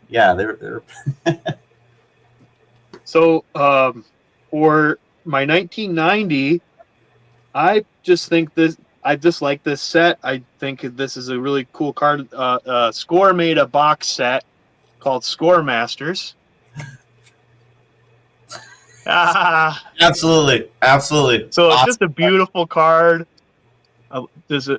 Yeah, they're So for my 1990, I just think this. I just like this set. I think this is a really cool card. Score made a box set called Score Masters. Ah, absolutely so it's just awesome. a beautiful card. It's an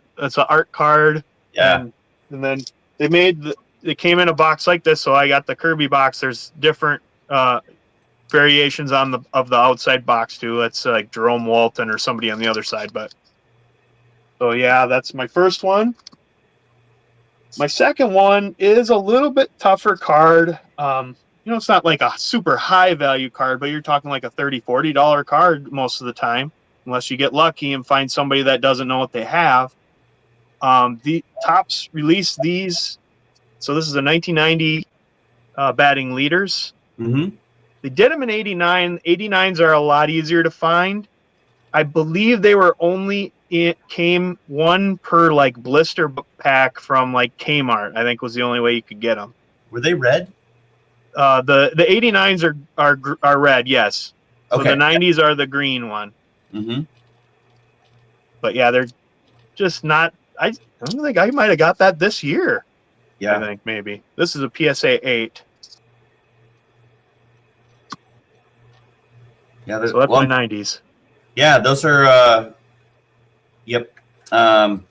art card, Yeah, and then they came in a box like this. So I got the Kirby box. There's different variations on the outside box too. It's like Jerome Walton or somebody on the other side. But so yeah, that's my first one. My second one is a little bit tougher card. It's not like a super high value card, but you're talking like a $30, $40 card most of the time, unless you get lucky and find somebody that doesn't know what they have. The Tops released these. So this is a 1990 batting leaders. mm-hmm. They did them in 89. 89s are a lot easier to find. I believe they were it came one per like blister pack from like Kmart. I think was the only way you could get them. Were they red? The 89s are red, yes. So the Okay. 90s are the green one. Mm-hmm. But yeah, they're just not. I don't think I might have got that this year. Yeah. I think maybe this is a PSA 8. Yeah. So that's my 90s. Yeah, those are. Yep. I'm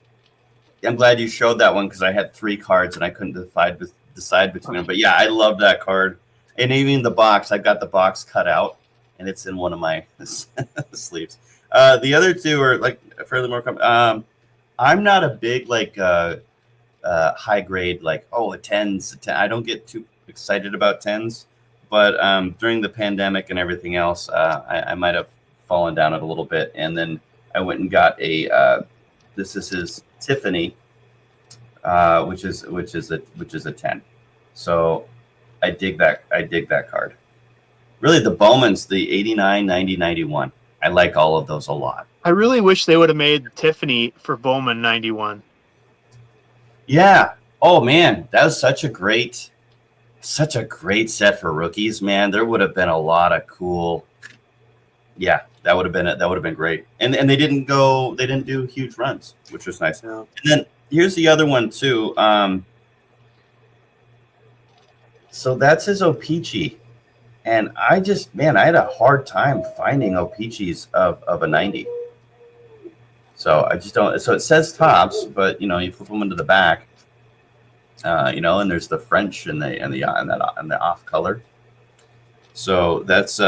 glad you showed that one because I had 3 cards and I couldn't decide between them. But yeah, I love that card, and even the box. I got the box cut out, and it's in one of my sleeves. The other 2 are like fairly more. I'm not a big like high grade like a 10s. I don't get too excited about 10s, but during the pandemic and everything else, I might have fallen down it a little bit, and then I went and got a. This is his Tiffany, which is a 10. So I dig that card. Really, the Bowman's the 89, 90, 91. I like all of those a lot. I really wish they would have made Tiffany for Bowman 91. Yeah. Oh man, that was such a great set for rookies, man. There would have been a lot of cool. Yeah, that would have been great. And they didn't do huge runs, which was nice. Yeah. And then here's the other one too. So that's his O-Pee-Chee. And I had a hard time finding O-Pee-Chees of a 90. So I just don't. So it says Tops, but you flip them into the back, and there's the French and the off color. So that's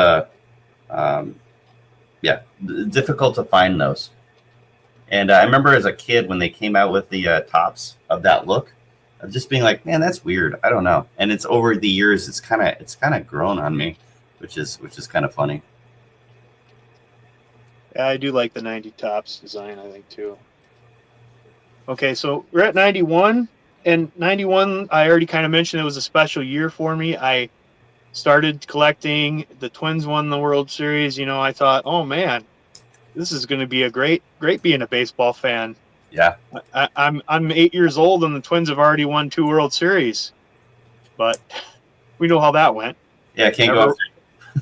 difficult to find those. And I remember as a kid when they came out with the Tops of that look, of just being like, man, that's weird. I don't know. And it's over the years, it's kind of grown on me, which is kind of funny. Yeah, I do like the 90 Tops design, I think, too. Okay, so we're at 91. And 91, I already kind of mentioned it was a special year for me. I started collecting. The Twins won the World Series. I thought, oh, man, this is going to be a great being a baseball fan. Yeah. I'm 8 years old, and the Twins have already won 2 World Series. But we know how that went. Yeah, can't go up.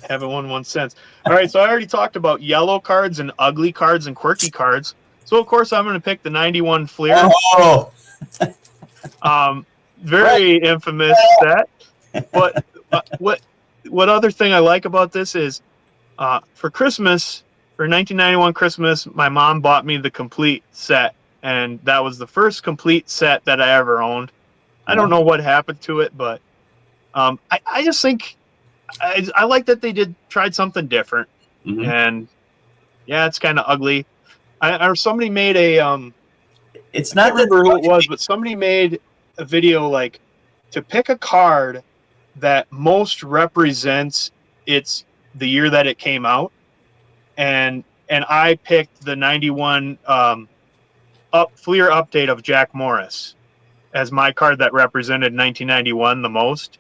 Haven't won one since. All right, so I already talked about yellow cards and ugly cards and quirky cards. So, of course, I'm going to pick the 91 Fleer. Oh! Very infamous set. But what other thing I like about this is for Christmas, for 1991 Christmas, my mom bought me the complete set. And that was the first complete set that I ever owned. I don't know what happened to it, but I just think I like that they tried something different. Mm-hmm. And yeah, it's kind of ugly. Or somebody made a it's not I can't remember who it was, but somebody made a video like to pick a card that most represents the year that it came out, and I picked the 91 Fleer update of Jack Morris as my card that represented 1991 the most.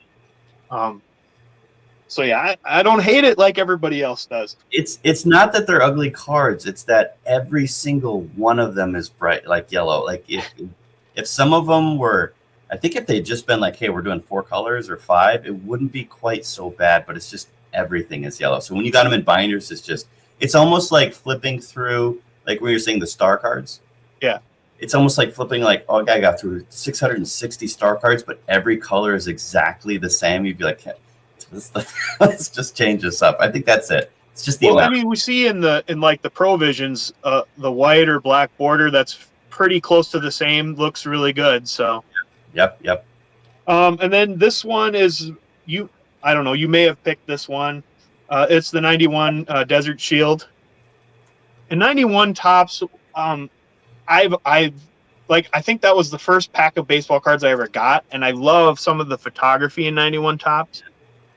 So yeah, I don't hate it like everybody else does. It's not that they're ugly cards. It's that every single one of them is bright like yellow. Like if some of them were, I think if they'd just been like, hey, we're doing 4 colors or 5, it wouldn't be quite so bad, but it's just everything is yellow. So when you got them in binders, it's almost like flipping through, like when you're saying the star cards. Yeah. It's almost like flipping like, oh, I got through 660 star cards, but every color is exactly the same. You'd be like, let's just change this up. I think that's it. It's just the Well, amount. I mean, we see in like the Provisions, the white or black border that's pretty close to the same looks really good. So. Yep. And then this one is I don't know. You may have picked this one. It's the 91 Desert Shield. And 91 tops. I've I think that was the first pack of baseball cards I ever got, and I love some of the photography in 91 tops.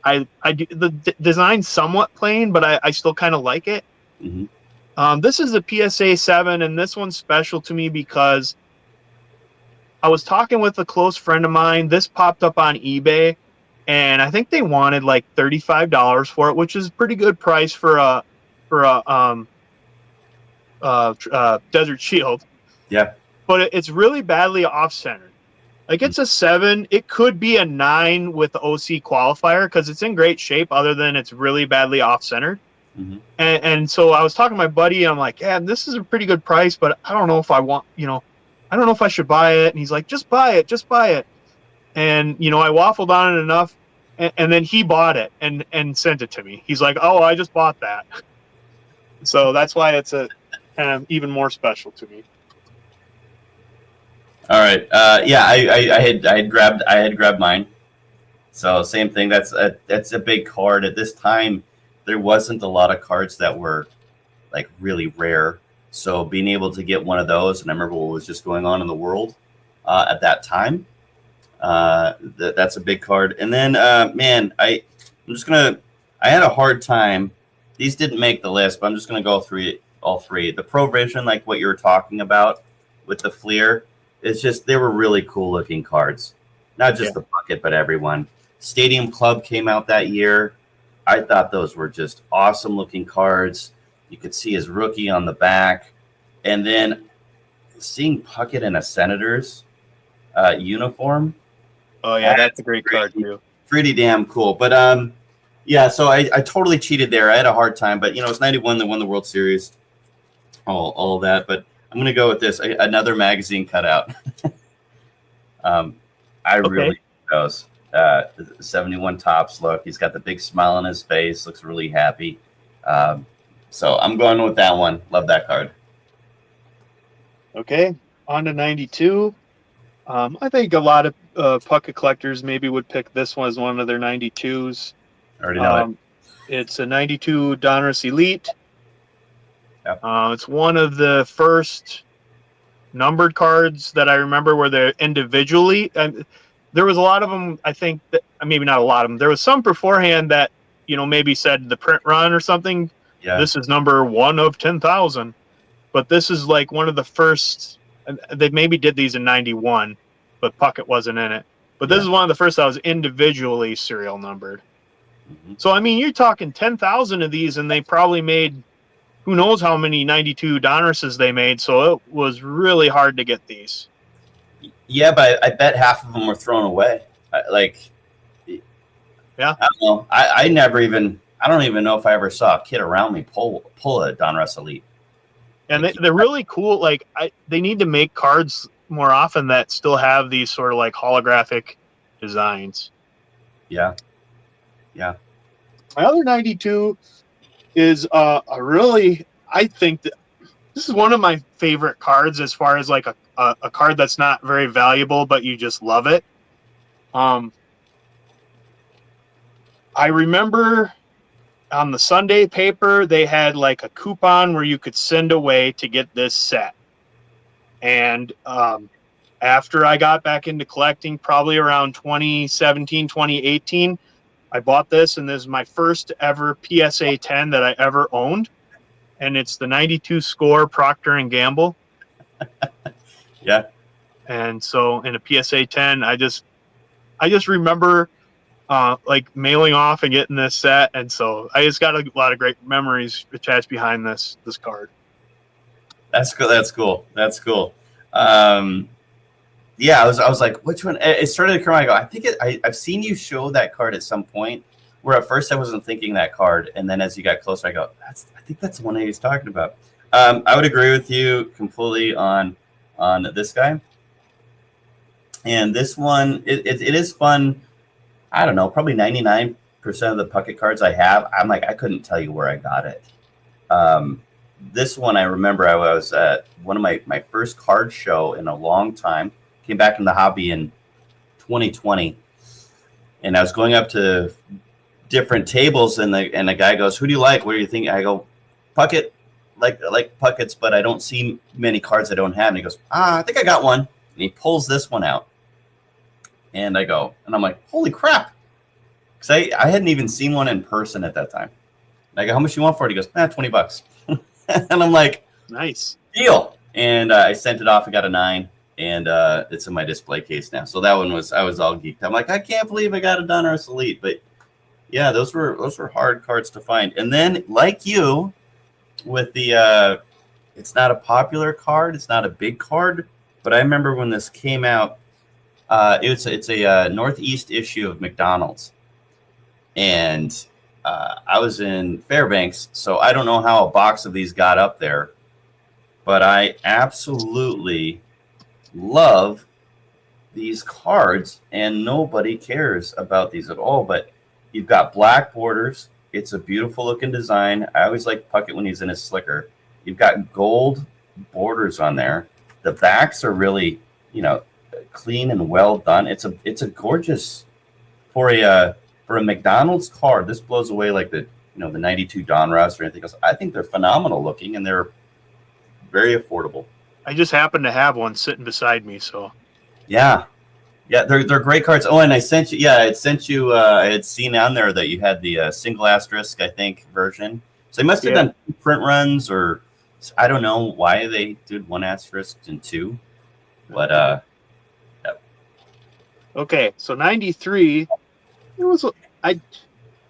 I do the design's somewhat plain, but I still kind of like it. Mm-hmm. This is a PSA 7, and this one's special to me because I was talking with a close friend of mine. This popped up on eBay, and I think they wanted like $35 for it, which is a pretty good price for a Desert Shield. Yeah. But it's really badly off-centered. Like it's a 7. It could be a 9 with the OC qualifier because it's in great shape, other than it's really badly off-centered. Mm-hmm. And so I was talking to my buddy, and I'm like, yeah, this is a pretty good price, but I don't know if I want, I don't know if I should buy it. And he's like, just buy it. And, I waffled on it enough, and then he bought it and sent it to me. He's like, oh, I just bought that. So that's why it's a kind of even more special to me. All right. Yeah, I had grabbed mine. So same thing. That's a big card. At this time, there wasn't a lot of cards that were like really rare. So being able to get one of those, and I remember what was just going on in the world at that time. That's a big card. And then, man, I had a hard time. These didn't make the list, but I'm just gonna go through all three. The Provision, like what you were talking about with the Fleer, it's just they were really cool looking cards. Not just the Puckett, but everyone. Stadium Club came out that year. I thought those were just awesome looking cards. You could see his rookie on the back. And then seeing Puckett in a Senators uniform. Oh, yeah, that's a great card, too. Pretty damn cool. But, yeah, so I totally cheated there. I had a hard time. But, it's 91 that won the World Series. All of that. But I'm going to go with this. Another magazine cutout. I really like those. 71 tops look. He's got the big smile on his face. Looks really happy. So I'm going with that one. Love that card. Okay, on to 92. I think a lot of Puckett collectors maybe would pick this one as one of their 92s. I already know it. It's a 92 Donruss Elite. Yep. It's one of the first numbered cards that I remember where they're individually. And there was a lot of them, I think, that maybe not a lot of them. There was some beforehand that, maybe said the print run or something. Yeah. This is number 1 of 10,000. But this is like one of the first. They maybe did these in 91, but Puckett wasn't in it. But this is one of the first that was individually serial numbered. Mm-hmm. So, I mean, you're talking 10,000 of these, and they probably made who knows how many 92 Donrusses they made. So it was really hard to get these. Yeah, but I bet half of them were thrown away. Yeah. I don't know. I don't even know if I ever saw a kid around me pull a Donruss Elite. And they're really cool. Like they need to make cards more often that still have these sort of like holographic designs. Yeah. My other 92 is I think that this is one of my favorite cards as far as like a card that's not very valuable, but you just love it. I remember on the Sunday paper, they had like a coupon where you could send away to get this set. And after I got back into collecting, probably around 2017, 2018, I bought this, and this is my first ever PSA 10 that I ever owned. And it's the 92 score Procter & Gamble. Yeah. And so in a PSA 10, I just remember like mailing off and getting this set, and so I just got a lot of great memories attached behind this card. That's cool. That's cool. yeah, I was like, which one? It started to come. I go, I think I've seen you show that card at some point. Where at first I wasn't thinking that card, and then as you got closer, I go, I think that's the one he's talking about. I would agree with you completely on this guy. And this one, it is fun. I don't know, probably 99% of the Puckett cards I have, I'm like, I couldn't tell you where I got it. This one, I remember I was at one of my first card show in a long time. Came back from the hobby in 2020, and I was going up to different tables, and the guy goes, "Who do you like? What do you think?" I go, "Puckett, like Puckets, but I don't see many cards I don't have." And he goes, "I think I got one." And he pulls this one out, and I go, and I'm like, "Holy crap!" Because I hadn't even seen one in person at that time. And I go, "How much you want for it?" He goes, $20. And I'm like, Nice deal. And I sent it off. I got a 9, and it's in my display case now. So that one I was all geeked. I'm like, I can't believe I got a Donruss Elite, but. Yeah, those were hard cards to find. And then, like you, with the it's not a popular card, it's not a big card, but I remember when this came out, it's a Northeast issue of McDonald's, and I was in Fairbanks, so I don't know how a box of these got up there, but I absolutely love these cards, and nobody cares about these at all, but. You've got black borders. It's a beautiful looking design. I always like Puckett when he's in his slicker. You've got gold borders on there. The backs are really, clean and well done. It's a gorgeous for a McDonald's card. This blows away like the 92 Donruss or anything else. I think they're phenomenal looking, and they're very affordable. I just happen to have one sitting beside me, so yeah. Yeah, they're great cards. Oh, and I sent you. Yeah, I had seen on there that you had the single asterisk, I think, version. So they must have done 2 print runs, or I don't know why they did 1 asterisk and 2. But yeah. Okay, so 93. It was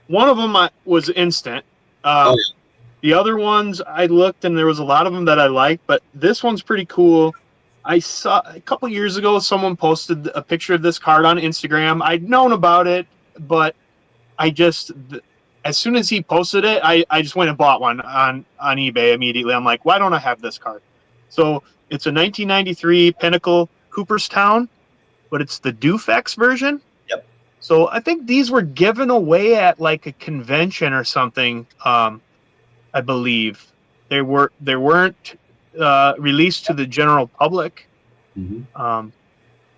one of them was instant. The other ones I looked, and there was a lot of them that I liked, but this one's pretty cool. I saw a couple years ago someone posted a picture of this card on Instagram. I'd known about it, but as soon as he posted it, I just went and bought one on eBay immediately. I'm like, why don't I have this card? So it's a 1993 Pinnacle Cooperstown, but it's the Dufex version. Yep. So I think these were given away at like a convention or something. I believe they weren't released to the general public. Mm-hmm.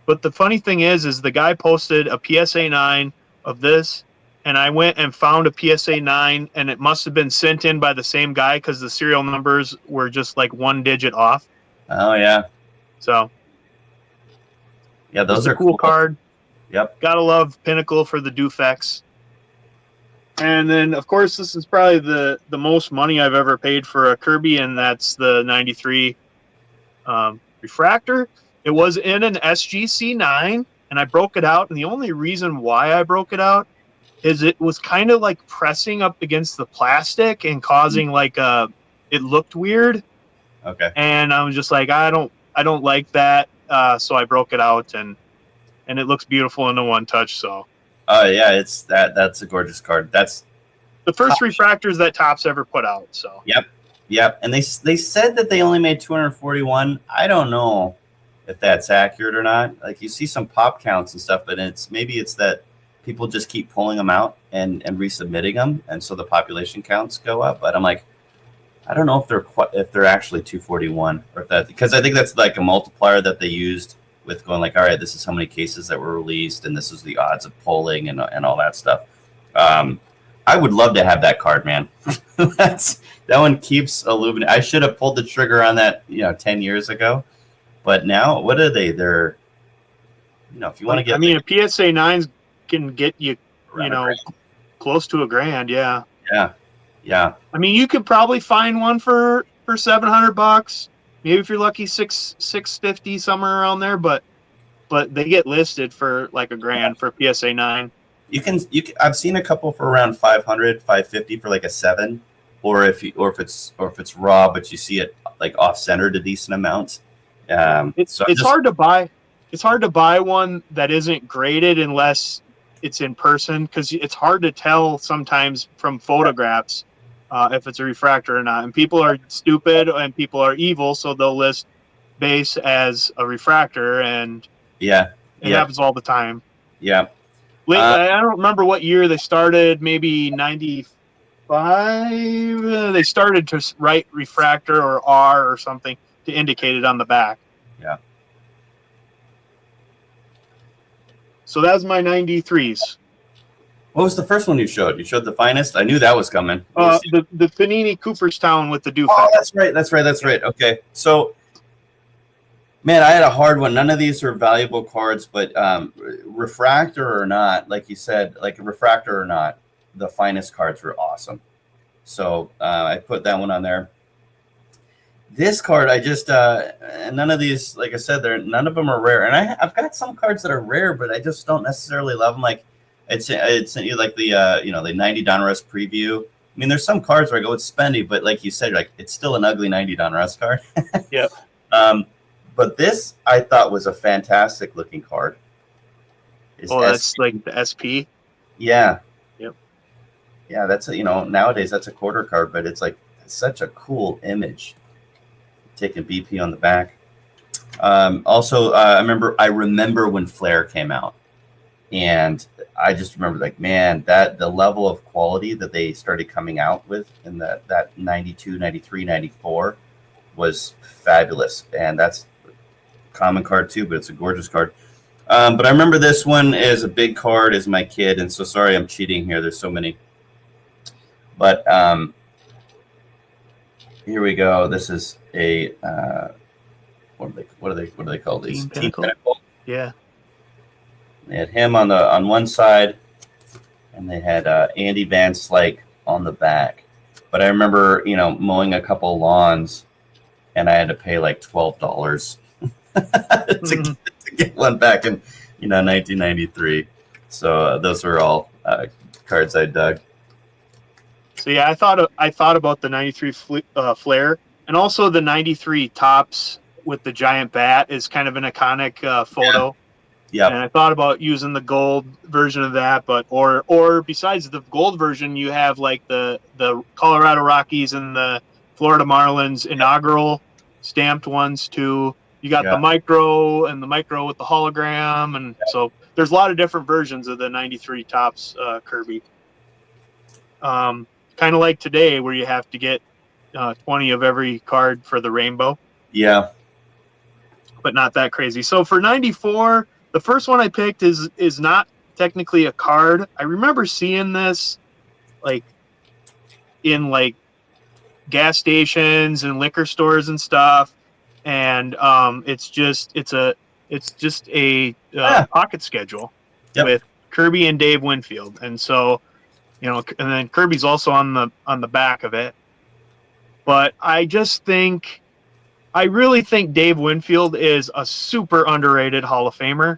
But the funny thing is the guy posted a PSA 9 of this, and I went and found a PSA 9, and it must have been sent in by the same guy because the serial numbers were just like 1 digit off. Oh yeah. So yeah, those are a cool card. Yep. Gotta love Pinnacle for the Dufex. And then, of course, this is probably the most money I've ever paid for a Kirby, and that's the 93 Refractor. It was in an SGC 9, and I broke it out. And the only reason why I broke it out is it was kind of like pressing up against the plastic and causing it looked weird. Okay. And I was just like, I don't like that. So I broke it out, and it looks beautiful in the one touch. So. Oh yeah, that's a gorgeous card. That's the first refractors that Topps ever put out. So. Yep. And they said that they only made 241. I don't know if that's accurate or not. Like you see some pop counts and stuff, but maybe it's that people just keep pulling them out and resubmitting them, and so the population counts go up. But I'm like, I don't know if they're actually 241 or if that, because I think that's like a multiplier that they used with going like, all right, this is how many cases that were released, and this is the odds of polling and all that stuff. I would love to have that card, man. That one keeps illuminating. I should have pulled the trigger on that, 10 years ago. But now, what are they? They're, if you want to get. I mean, a PSA 9s can get you, close to $1,000. Yeah. Yeah. I mean, you could probably find one for $700. Maybe if you're lucky, $650 somewhere around there. But they get listed for like $1,000 for a PSA 9. You can. I've seen a couple for around 500, 550 for like a 7, or if it's raw, but you see it like off centered a decent amount. It's hard to buy. it's hard to buy one that isn't graded unless it's in person, because it's hard to tell sometimes from photographs if it's a refractor or not. And people are stupid and people are evil, so they'll list base as a refractor, and Yeah. it Yeah. happens all the time. Yeah. Late, I don't remember what year they started, maybe 95. They started to write refractor or R or something to indicate it on the back. Yeah. So that was my 93s. What was the first one you showed? You showed the finest. I knew that was coming. What was The Panini Cooperstown with the Dufek. Oh, that's right. That's right. That's right. Okay. So, man, I had a hard one. None of these are valuable cards, but refractor or not, like you said, like a refractor or not, the finest cards were awesome. So I put that one on there. This card, I just and none of these, like I said, none of them are rare. And I've got some cards that are rare, but I just don't necessarily love them. Like I'd sent you like the the 90 Donruss preview. I mean, there's some cards where I go, it's spendy, but like you said, like it's still an ugly 90 Donruss card. Yep. But this I thought was a fantastic looking card. That's like the SP. Yeah. Yep. Yeah, that's nowadays that's a quarter card, but it's like such a cool image. Taking BP on the back. Also, I remember when Flair came out, and I just remember like, man, that the level of quality that they started coming out with in that 92, 93, 94 was fabulous. And that's a common card too, but it's a gorgeous card. But I remember this one as a big card as my kid, and so sorry I'm cheating here. There's so many. But here we go. This is a what do they call these? Team Pinnacle. Yeah. They had him on one side, and they had Andy Van Slyke on the back. But I remember, mowing a couple lawns, and I had to pay like $12 to get one back in 1993. So those were all cards I dug. So yeah, I thought about the 93 Flair, and also the 93 Topps with the giant bat is kind of an iconic photo. Yeah. And I thought about using the gold version of that, but or besides the gold version, you have like the Colorado Rockies and the Florida Marlins inaugural stamped ones too. You got the micro and the micro with the hologram, and so there's a lot of different versions of the 93 Topps Kirby. Kind of like today, where you have to get 20 of every card for the rainbow. Yeah. But not that crazy. So for 94, the first one I picked is not technically a card. I remember seeing this like in like gas stations and liquor stores and stuff, and it's just a pocket schedule with Kirby and Dave Winfield, and so. And then Kirby's also on the back of it. But I really think Dave Winfield is a super underrated Hall of Famer.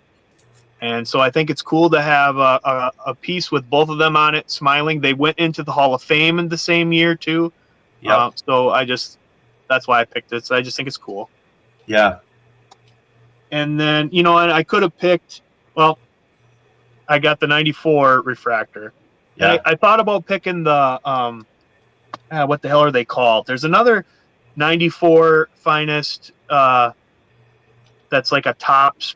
And so I think it's cool to have a piece with both of them on it, smiling. They went into the Hall of Fame in the same year, too. Yeah. So that's why I picked it. So I just think it's cool. Yeah. And then, and I could have picked, I got the 94 refractor. Yeah. I thought about picking the what the hell are they called? There's another 94 finest that's like a Topps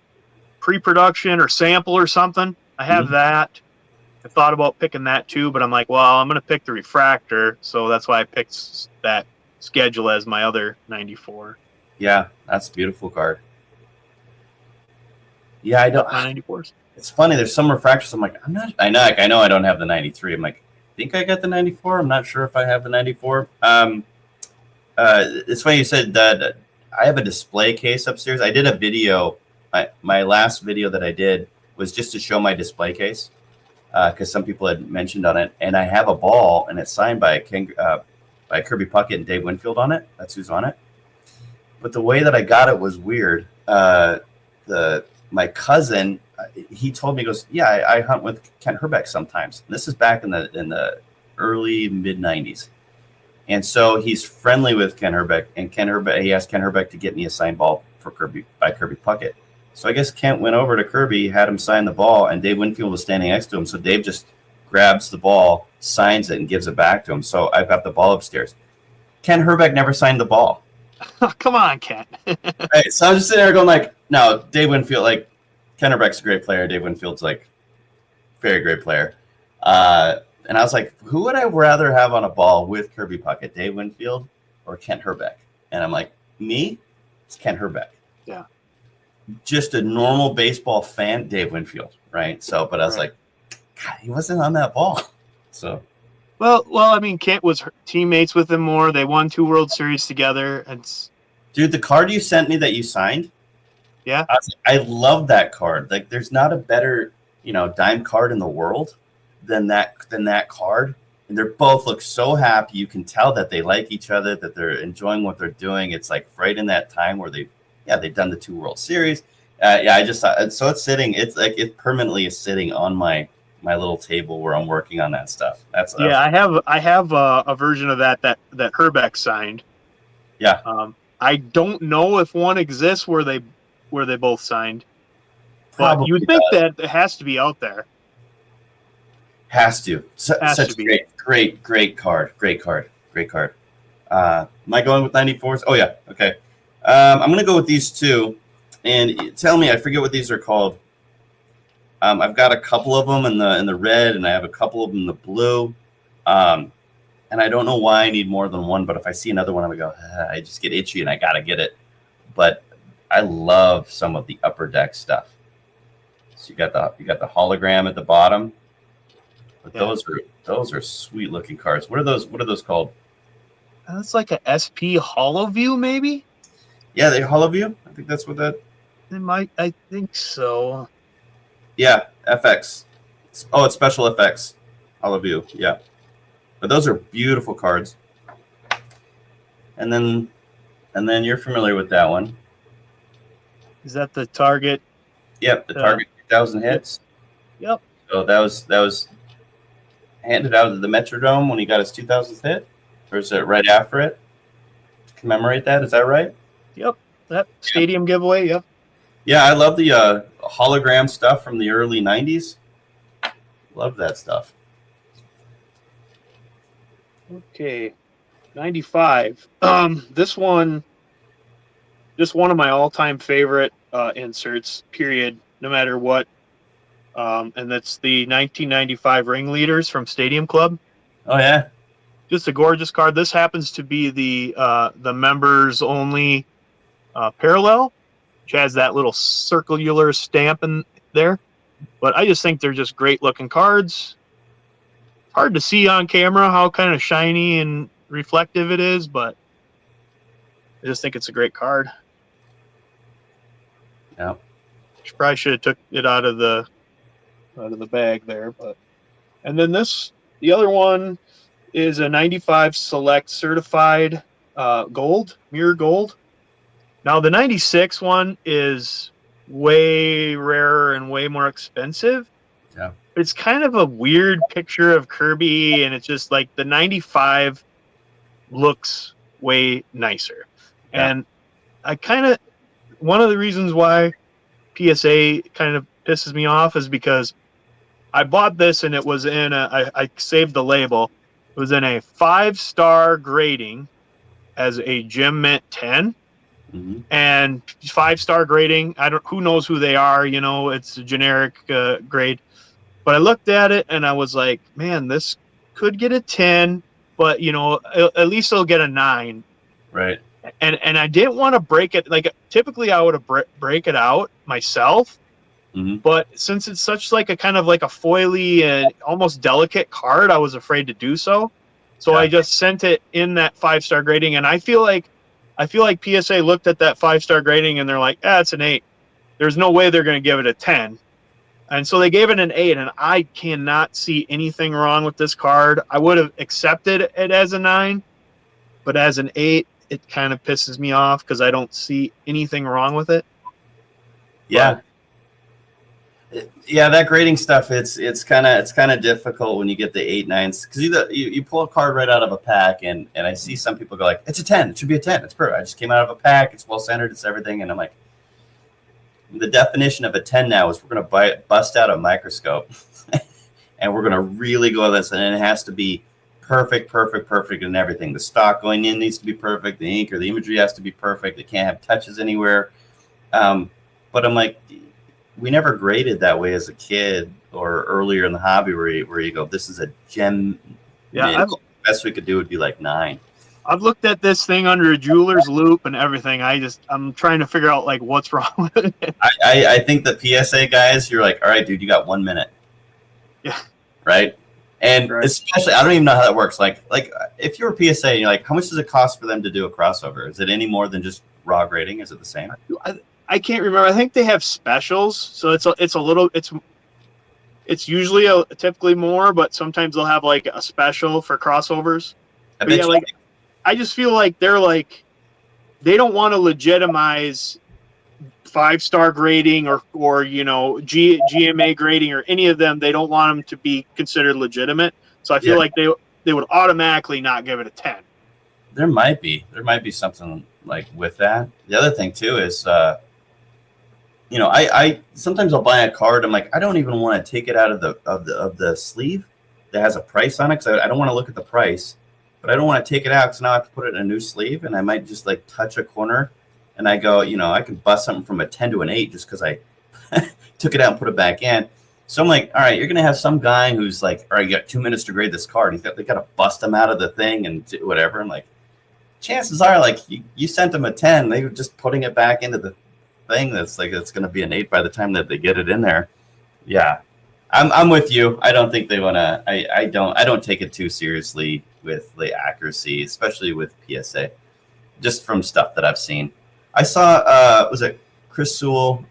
pre-production or sample or something. I have that. I thought about picking that too, but I'm like, well, I'm going to pick the refractor, so that's why I picked that schedule as my other 94. Yeah, that's a beautiful card. Yeah, I don't. 94s. It's funny. There's some refractors. I'm like, I know I don't have the 93. I'm like, I think I got the 94. I'm not sure if I have the 94. It's funny you said that. I have a display case upstairs. I did a video. My last video that I did was just to show my display case because some people had mentioned on it, and I have a ball, and it's signed by Kirby Puckett and Dave Winfield on it. That's who's on it. But the way that I got it was weird. My cousin, he told me, he goes, yeah, I hunt with Kent Herbeck sometimes. And this is back in the early mid 90s. And so he's friendly with Kent Herbeck, and he asked Kent Herbeck to get me a signed ball for Kirby Puckett. So I guess Kent went over to Kirby, had him sign the ball, and Dave Winfield was standing next to him. So Dave just grabs the ball, signs it, and gives it back to him. So I've got the ball upstairs. Ken Herbeck never signed the ball. Come on, Kent. Right, so I was just sitting there going like, no, Dave Winfield, like, Ken Herbeck's a great player. Dave Winfield's like, very great player. And I was like, who would I rather have on a ball with Kirby Puckett, Dave Winfield or Kent Herbeck? And I'm like, me? It's Kent Herbeck. Yeah. Just a normal baseball fan, Dave Winfield, right? So, but I was like, God, he wasn't on that ball. So. Well, I mean, Kent was teammates with him more. They won 2 World Series together. Dude, the card you sent me that you signed, yeah, I love that card. Like, there's not a better, dime card in the world than that card. And they both look so happy. You can tell that they like each other, that they're enjoying what they're doing. It's like right in that time where they've done the 2 World Series. I just thought, so it's sitting. It's like it permanently is sitting on my little table where I'm working on that stuff. I have a version of that Herbeck signed. Yeah. I don't know if one exists where they both signed, but Probably you'd think that it has to be out there. Has to. Such a great card. Great card. Am I going with 94s? Oh yeah. Okay. I'm gonna go with these 2, and tell me, I forget what these are called. I've got a couple of them in the red, and I have a couple of them in the blue. And I don't know why I need more than one, but if I see another one, I'm gonna go. I just get itchy, and I gotta get it. But I love some of the upper deck stuff. So you got the hologram at the bottom. But those are sweet looking cards. What are those called? That's like a SP Hollow View, maybe. Yeah, they Hollow View. I think that's what that. It might. I think so. Yeah, FX. It's special FX. Hollow View. Yeah, but those are beautiful cards. And then you're familiar with that one. Is that the Target? Yep, the Target 2000 hits. Yep. So that was handed out at the Metrodome when he got his 2000th hit, or is it right after it? To commemorate that, is that right? Yep, that stadium giveaway. Yep. Yeah, I love the hologram stuff from the early 90s. Love that stuff. Okay, 95. This one, just one of my all-time favorite inserts, period, no matter what. And that's the 1995 Ringleaders from Stadium Club. Oh, yeah. Just a gorgeous card. This happens to be the members-only parallel, which has that little circular stamp in there. But I just think they're just great-looking cards. Hard to see on camera how kind of shiny and reflective it is, but I just think it's a great card. Yeah. Probably should have took it out of the bag there, but and then the other one is a 95 Select Certified gold, mirror gold. Now the 96 one is way rarer and way more expensive. Yeah. It's kind of a weird picture of Kirby, and it's just like the 95 looks way nicer. Yeah. And one of the reasons why PSA kind of pisses me off is because I bought this and it was I saved the label. It was in a 5-star grading as a Gem Mint 10. Mm-hmm. And 5-star grading, who knows who they are, it's a generic grade. But I looked at it and I was like, man, this could get a 10, but at least it'll get a 9. Right. And I didn't want to break it. Like typically I would have break it out myself. Mm-hmm. But since it's such like a kind of like a foily and almost delicate card, I was afraid to do so. So Yeah. I just sent it in that 5-star grading. And I feel like PSA looked at that 5-star grading and they're like, it's an 8. There's no way they're going to give it a 10. And so they gave it an 8, and I cannot see anything wrong with this card. I would have accepted it as a 9, but as an 8, it kind of pisses me off because I don't see anything wrong with it. Yeah. Yeah, that grading stuff, it's kind of difficult when you get the 8, 9s, because you pull a card right out of a pack, and I see some people go like, it's a 10, it should be a 10, it's perfect. I just came out of a pack, it's well centered, it's everything, and I'm like, the definition of a 10 now is we're going to bust out a microscope and we're going to really go with this. And it has to be perfect in everything. The stock going in needs to be perfect. The ink or the imagery has to be perfect. It can't have touches anywhere. But I'm like, we never graded that way as a kid or earlier in the hobby where you go, this is a gem. Yeah, the best we could do would be like 9. I've looked at this thing under a jeweler's loop and everything. I'm trying to figure out like what's wrong with it. I think the PSA guys, you're like, all right, dude, you got 1 minute. Yeah. Right. And right. Especially, I don't even know how that works. Like if you're a PSA, you're like, how much does it cost for them to do a crossover? Is it any more than just raw grading? Is it the same? I can't remember. I think they have specials, so it's usually typically more, but sometimes they'll have like a special for crossovers. But yeah, like I just feel like they don't want to legitimize 5-star grading or GMA grading or any of them. They don't want them to be considered legitimate. So I feel like they would automatically not give it a 10. There might be something like with that. The other thing too is, I sometimes I'll buy a card. I'm like, I don't even want to take it out of the sleeve that has a price on it because I don't want to look at the price, but I don't want to take it out because now I have to put it in a new sleeve, and I might just like touch a corner, and I go, I can bust something from a 10 to an 8 just because I took it out and put it back in. So I'm like, all right, you're gonna have some guy who's like, all right, you got 2 minutes to grade this card. They got to bust him out of the thing and whatever. I'm like, chances are, like you sent them a 10, they were just putting it back into the thing that's like it's going to be an 8 by the time that they get it in there. Yeah, I'm with you. I don't think they want to. I don't take it too seriously with the accuracy, especially with PSA, just from stuff that I've seen. I saw was it Chris Sewell,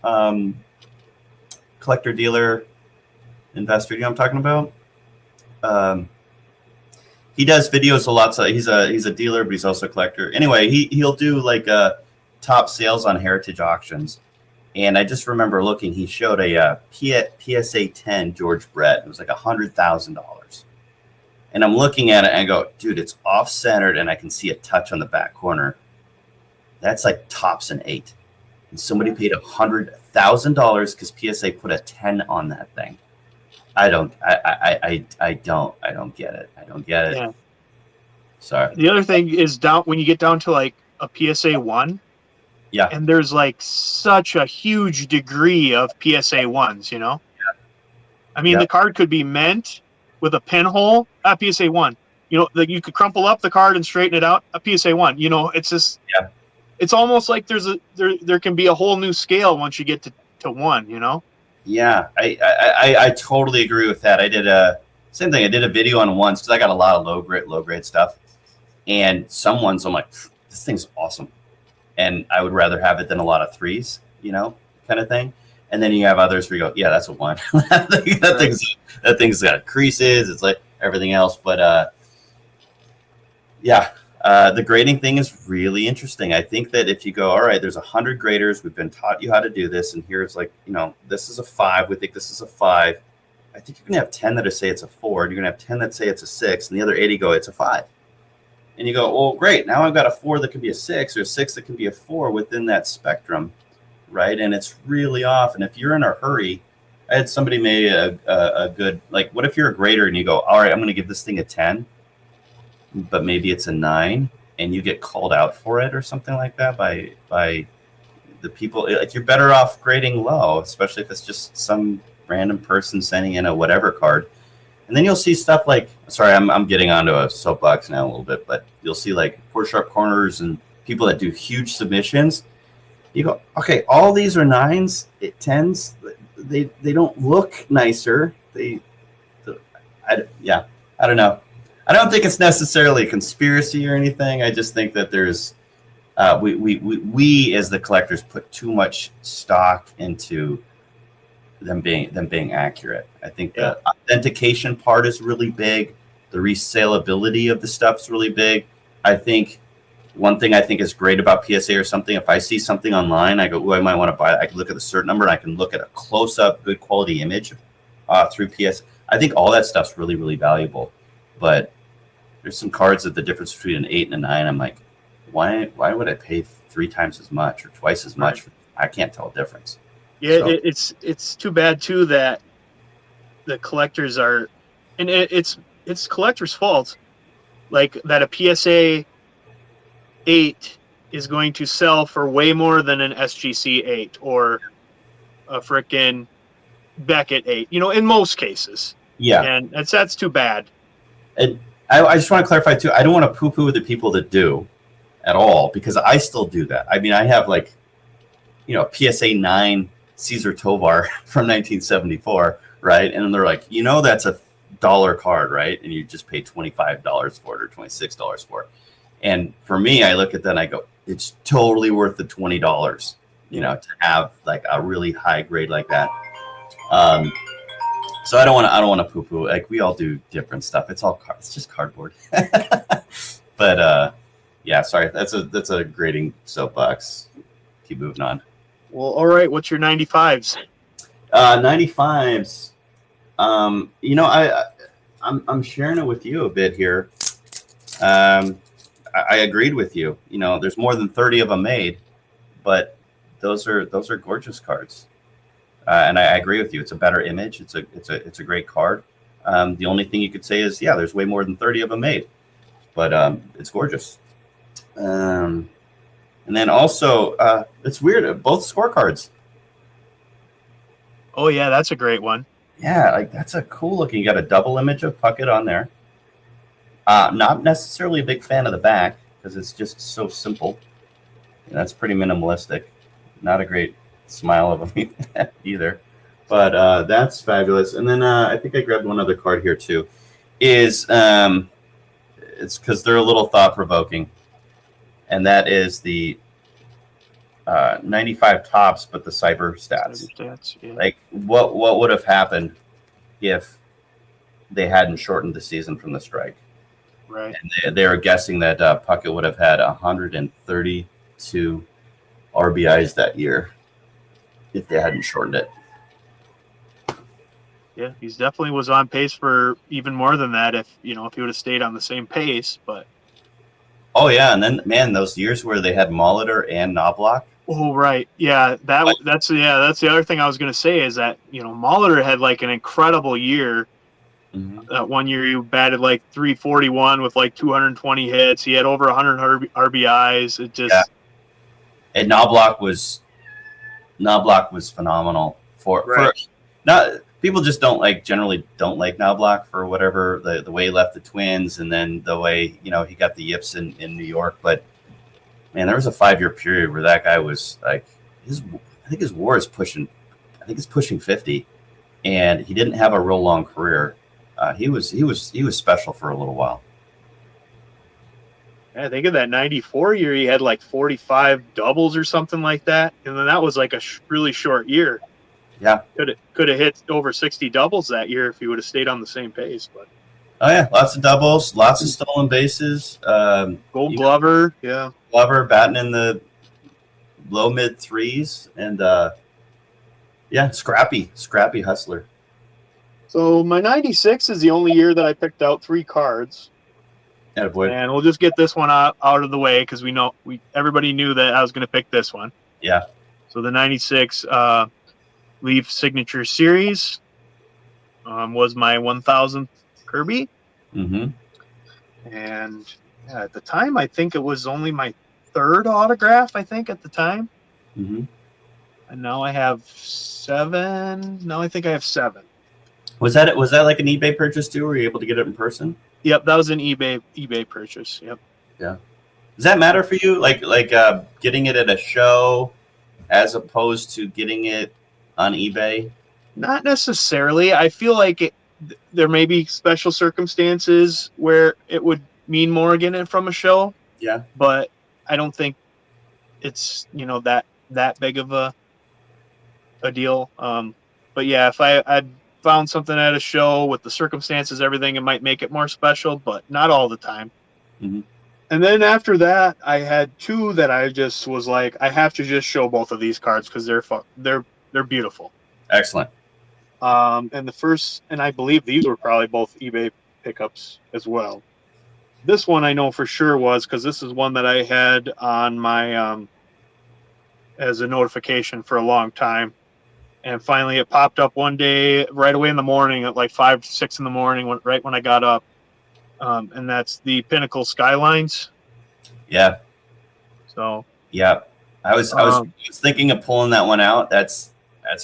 collector, dealer, investor? You know what I'm talking about? He does videos a lot. So he's a dealer, but he's also a collector. Anyway, he'll do like top sales on heritage auctions. And I just remember looking, he showed a PSA 10 George Brett. It was like $100,000. And I'm looking at it and I go, dude, it's off-centered and I can see a touch on the back corner. That's like tops an 8. And somebody paid $100,000 because PSA put a 10 on that thing. I don't get it. I don't get it. Yeah. Sorry. The other thing is when you get down to like a PSA 1. Yeah. And there's like such a huge degree of PSA 1s, Yeah. I mean, the card could be mint with a pinhole, a PSA 1. Like you could crumple up the card and straighten it out, a PSA 1. It's just it's almost like there can be a whole new scale once you get to 1, Yeah, I totally agree with that. I did same thing. I did a video on ones because I got a lot of low grade stuff, and some ones I'm like, this thing's awesome, and I would rather have it than a lot of 3s, kind of thing. And then you have others where you go, yeah, that's a 1. that thing's got creases. It's like everything else, but the grading thing is really interesting. I think that if you go, all right, there's 100 graders, we've been taught you how to do this, and here's like, this is a 5. We think this is a 5. I think you're gonna have 10 that say it's a 4, and you're gonna have 10 that say it's a 6, and the other 80 go, it's a 5. And you go, well, great. Now I've got a 4 that can be a 6, or a 6 that can be a 4 within that spectrum, right? And it's really off. And if you're in a hurry, I had somebody made a good, like, what if you're a grader and you go, all right, I'm gonna give this thing a 10. But maybe it's a 9 and you get called out for it or something like that by the people. Like, you're better off grading low, especially if it's just some random person sending in a whatever card. And then you'll see stuff like, sorry, I'm getting onto a soapbox now a little bit, but you'll see like 4 sharp corners and people that do huge submissions. You go, okay, all these are 9s, 10s. They don't look nicer. I don't know. I don't think it's necessarily a conspiracy or anything. I just think that there's we as the collectors put too much stock into them being accurate. I think the authentication part is really big. The resaleability of the stuff is really big. I think one thing I think is great about PSA or something, if I see something online, I go, oh, I might want to buy it. I can look at the cert number and I can look at a close-up, good quality image through PSA. I think all that stuff's really, really valuable. But there's some cards that the difference between an 8 and a 9, I'm like, why would I pay 3 times as much or twice as much? I can't tell a difference. Yeah, So it's too bad too that the collectors are, and it's collectors' fault. Like that a PSA 8 is going to sell for way more than an SGC 8 or a frickin' Beckett 8. In most cases, yeah, and that's too bad. and I just want to clarify too. I don't want to poo-poo the people that do at all because I still do that. I mean, I have like PSA 9 Caesar Tovar from 1974, right? And they're like, that's a dollar card, right? And you just pay $25 for it or $26 for it. And for me, I look at that and I go, it's totally worth the $20, to have like a really high grade like that. So I don't want to poo-poo. Like we all do different stuff. It's just cardboard. But yeah, sorry. That's a grading soapbox. Keep moving on. Well, all right. What's your 95s? 95s. I'm sharing it with you a bit here. I agreed with you. There's more than 30 of them made, but those are gorgeous cards. And I agree with you. It's a better image. It's a great card. The only thing you could say is, yeah, there's way more than 30 of them made, but it's gorgeous. And then also, it's weird. Both scorecards. Oh yeah, that's a great one. Yeah, like that's a cool looking. You got a double image of Puckett on there. Not necessarily a big fan of the back because it's just so simple. And that's pretty minimalistic. Not a great smile of him either. But that's fabulous. And then I think I grabbed one other card here too. It's because they're a little thought provoking, and that is the 95 tops, but the cyber stats. Yeah. Like what would have happened if they hadn't shortened the season from the strike? Right. And they are guessing that Puckett would have had 132 RBIs that year if they hadn't shortened it. Yeah, he's definitely was on pace for even more than that if he would have stayed on the same pace. But oh yeah, and then man, those years where they had Molitor and Knobloch. Oh right, yeah, that's the other thing I was going to say is that Molitor had like an incredible year. Mm-hmm. That one year he batted like 341 with like 220 hits. He had over 100 RBIs. It just and Knobloch was phenomenal for not people just generally don't like Knobloch for whatever the way he left the Twins and then the way he got the yips in New York. But man, there was a 5-year period where that guy was like I think his WAR is pushing 50, and he didn't have a real long career. He was special for a little while. I think of that 94 year, he had like 45 doubles or something like that. And then that was like a really short year. Yeah. Could have hit over 60 doubles that year if he would have stayed on the same pace. But oh yeah, lots of doubles, lots of stolen bases. Gold Glover, yeah. Glover batting in the low mid threes, and scrappy hustler. So my 96 is the only year that I picked out 3 cards. Attaboy. And we'll just get this one out of the way because everybody knew that I was going to pick this one. Yeah. So the 96 Leaf Signature Series was my 1000th Kirby. Mm-hmm. And at the time, I think it was only my 3rd autograph, at the time. Mm-hmm. And now I have 7. Now I think I have 7. Was that like an eBay purchase too? Were you able to get it in person? Yep, that was an eBay purchase. Yep. Yeah. Does that matter for you? Like getting it at a show as opposed to getting it on eBay? Not necessarily. I feel like there may be special circumstances where it would mean more getting it from a show. Yeah. But I don't think it's that big of a deal. But yeah, if I'd found something at a show with the circumstances, everything, it might make it more special, but not all the time. Mm-hmm. And then after that, I had 2 that I just was like, I have to just show both of these cards because they're beautiful. Excellent. And the first, and I believe these were probably both eBay pickups as well. This one I know for sure was because this is one that I had on my as a notification for a long time. And finally, it popped up one day, right away in the morning, at like 5, 6 in the morning, right when I got up. And that's the Pinnacle Skylines. Yeah. So Yeah. I was thinking of pulling that one out. That's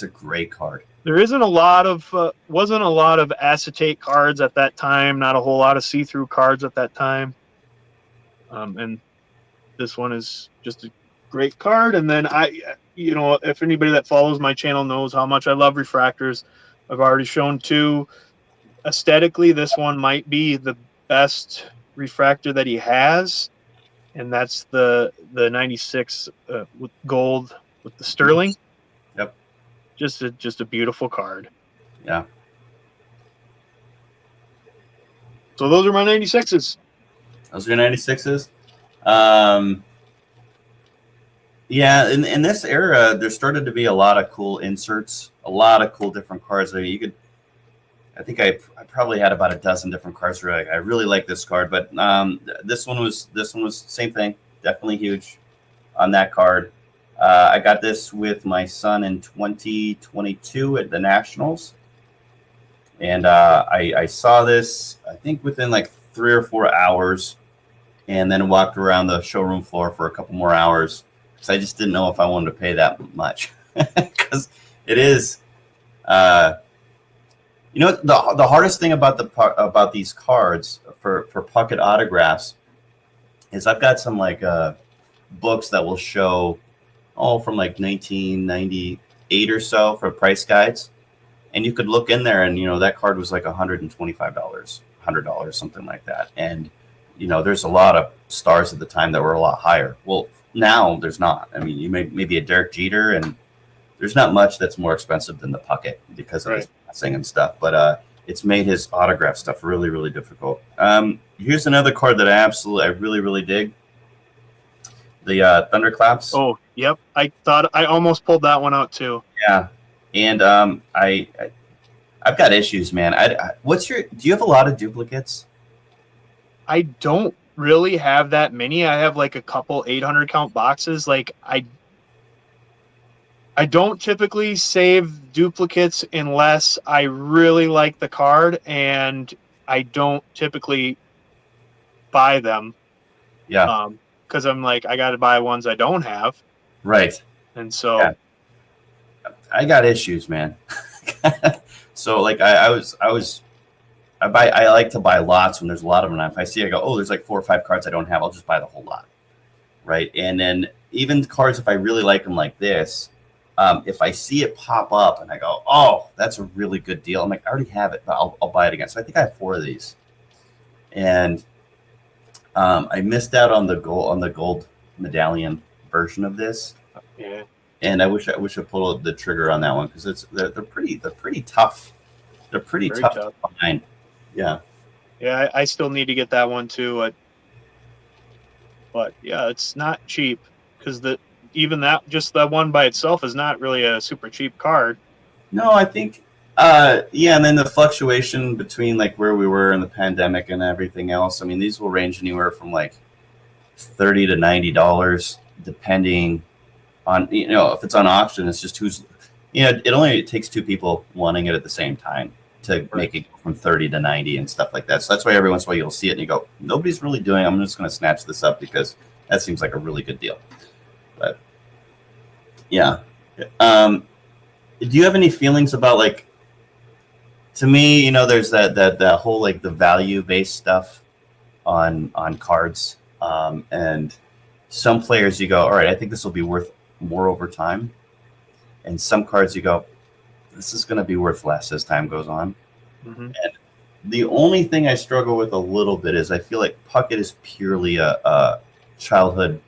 a great card. there wasn't a lot of acetate cards at that time. Not a whole lot of see-through cards at that time. And this one is just a great card. And then if anybody that follows my channel knows how much I love refractors, I've already shown two. Aesthetically, this one might be the best refractor that he has, and that's the 96 with gold with the sterling. Yep. Just a beautiful card. Yeah. So those are my 96s. Those are your 96s. Yeah, in this era, there started to be a lot of cool inserts, a lot of cool different cards. I mean, I think I probably had about a dozen different cards where I really like this card, but this one was same thing, definitely huge on that card. I got this with my son in 2022 at the Nationals, and I saw this I think within like 3 or 4 hours, and then walked around the showroom floor for a couple more hours because I just didn't know if I wanted to pay that much because it is. The hardest thing about these cards for Puckett autographs is I've got some like books that will show from like 1998 or so for price guides, and you could look in there and that card was like $125, $100, something like that, and there's a lot of stars at the time that were a lot higher. Well, now there's not. I mean, you maybe a Derek Jeter, and there's not much that's more expensive than the Puckett because of his passing and stuff. But it's made his autograph stuff really, really difficult. Here's another card that I really, really dig. The Thunderclaps. Oh, yep. I thought I almost pulled that one out too. Yeah, and I've got issues, man. Do you have a lot of duplicates? I don't really have that many. I have like a couple 800 count boxes. Like I don't typically save duplicates unless I really like the card, and I don't typically buy them. Yeah. Because I'm like, I got to buy ones I don't have. Right. And so I got issues, man. So like I like to buy lots when there's a lot of them. If I see, I go, oh, there's like 4 or 5 cards I don't have, I'll just buy the whole lot. Right. And then even cards, if I really like them like this, if I see it pop up and I go, oh, that's a really good deal, I'm like, I already have it, but I'll buy it again. So I think I have 4 of these. And I missed out on the gold medallion version of this. Yeah. And I wish I pulled the trigger on that one because they're pretty tough. They're pretty tough to find. Yeah. Yeah, I still need to get that one too. But yeah, it's not cheap because even that one by itself is not really a super cheap card. No, I think and then the fluctuation between like where we were in the pandemic and everything else. I mean, these will range anywhere from like $30 to $90, depending on if it's on auction. It's just it takes 2 people wanting it at the same time to make it go from 30 to 90 and stuff like that. So that's why every once in a while you'll see it and you go, nobody's really doing it. I'm just going to snatch this up because that seems like a really good deal. But yeah. Do you have any feelings about like, to me, there's that whole like the value based stuff on cards. And some players you go, all right, I think this will be worth more over time. And some cards you go, this is going to be worth less as time goes on. Mm-hmm. And the only thing I struggle with a little bit is I feel like Puckett is purely a childhood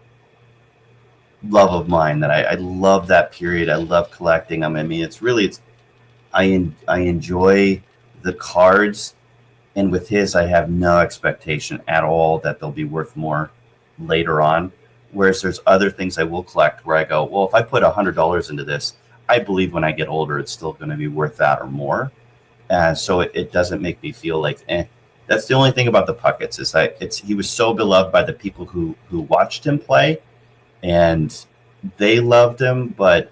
love of mine, that I love that period. I love collecting them. I mean, I enjoy the cards, and with his, I have no expectation at all that they'll be worth more later on. Whereas there's other things I will collect where I go, well, if I put $100 into this, I believe when I get older, it's still going to be worth that or more. And so it doesn't make me feel like, That's the only thing about the Pucketts is that he was so beloved by the people who watched him play, and they loved him. But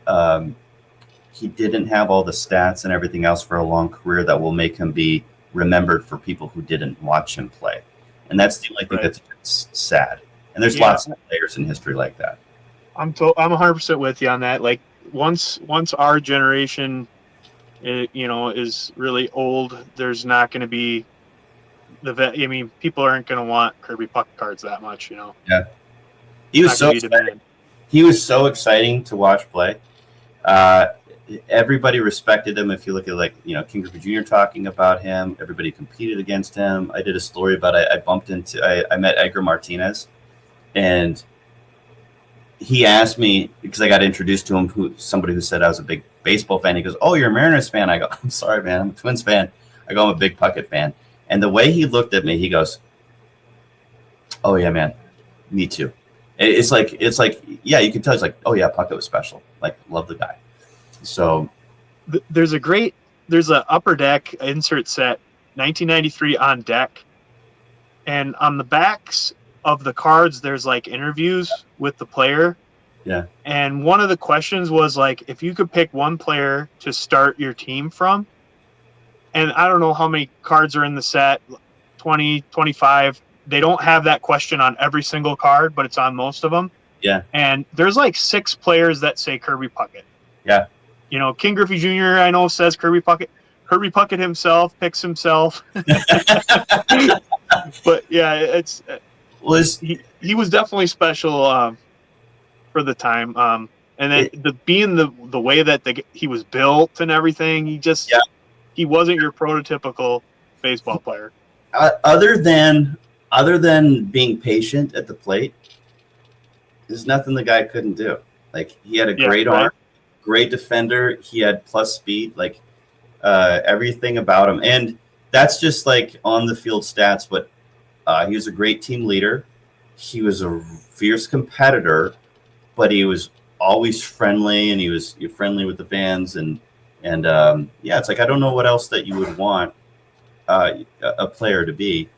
he didn't have all the stats and everything else for a long career that will make him be remembered for people who didn't watch him play. And that's the only thing that's sad. And there's lots of players in history like that. I'm 100% with you on that. Like once our generation, is really old, there's not going to be people aren't going to want Kirby Puckett cards that much, Yeah. He was so exciting to watch play. Everybody respected him. If you look at King Griffey Jr. talking about him, everybody competed against him. I did a story about I met Edgar Martinez, and he asked me, because I got introduced to him, somebody who said I was a big baseball fan. He goes, "Oh, you're a Mariners fan?" I go, "I'm sorry, man. I'm a Twins fan." I go, "I'm a big Puckett fan." And the way he looked at me, he goes, "Oh yeah, man, me too." It's like, yeah, you can tell. He's like, "Oh yeah, Puckett was special. Like, love the guy." So there's a Upper Deck insert set, 1993 on deck, and on the backs of the cards, there's like interviews with the player. Yeah. And one of the questions was like, if you could pick one player to start your team from, and I don't know how many cards are in the set, 20, 25. They don't have that question on every single card, but it's on most of them. Yeah. And there's like 6 players that say Kirby Puckett. Yeah. King Griffey Jr., I know, says Kirby Puckett. Kirby Puckett himself picks himself. But yeah, he was definitely special for the time. And then being the way that he was built and everything, he wasn't your prototypical baseball player. Other than being patient at the plate, there's nothing the guy couldn't do. Like, he had a great arm, great defender. He had plus speed, like everything about him. And that's just like on the field stats. But he was a great team leader. He was a fierce competitor, but he was always friendly, and he was friendly with the fans. And it's like, I don't know what else that you would want a player to be.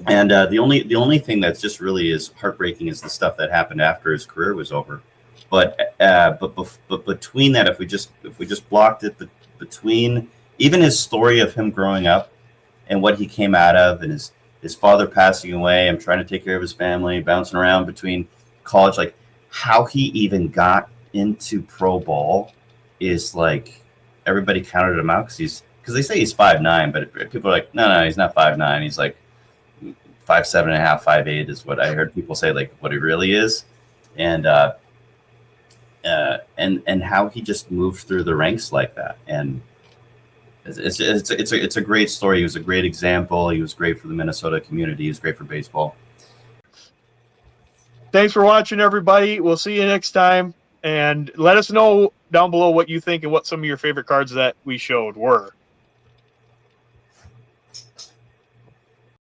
And the only thing that's just really is heartbreaking is the stuff that happened after his career was over. But between that, if we just blocked it between even his story of him growing up and what he came out of, and his father passing away, and trying to take care of his family, bouncing around between college, like how he even got into pro ball is like, everybody counted him out because they say he's 5'9", but people are like, no, he's not 5'9". He's like 5'7.5", 5'8" is what I heard people say, like what he really is. And how he just moved through the ranks like that. And it's a great story. He was a great example. He was great for the Minnesota community. He was great for baseball. Thanks for watching, everybody. We'll see you next time. And let us know down below what you think and what some of your favorite cards that we showed were.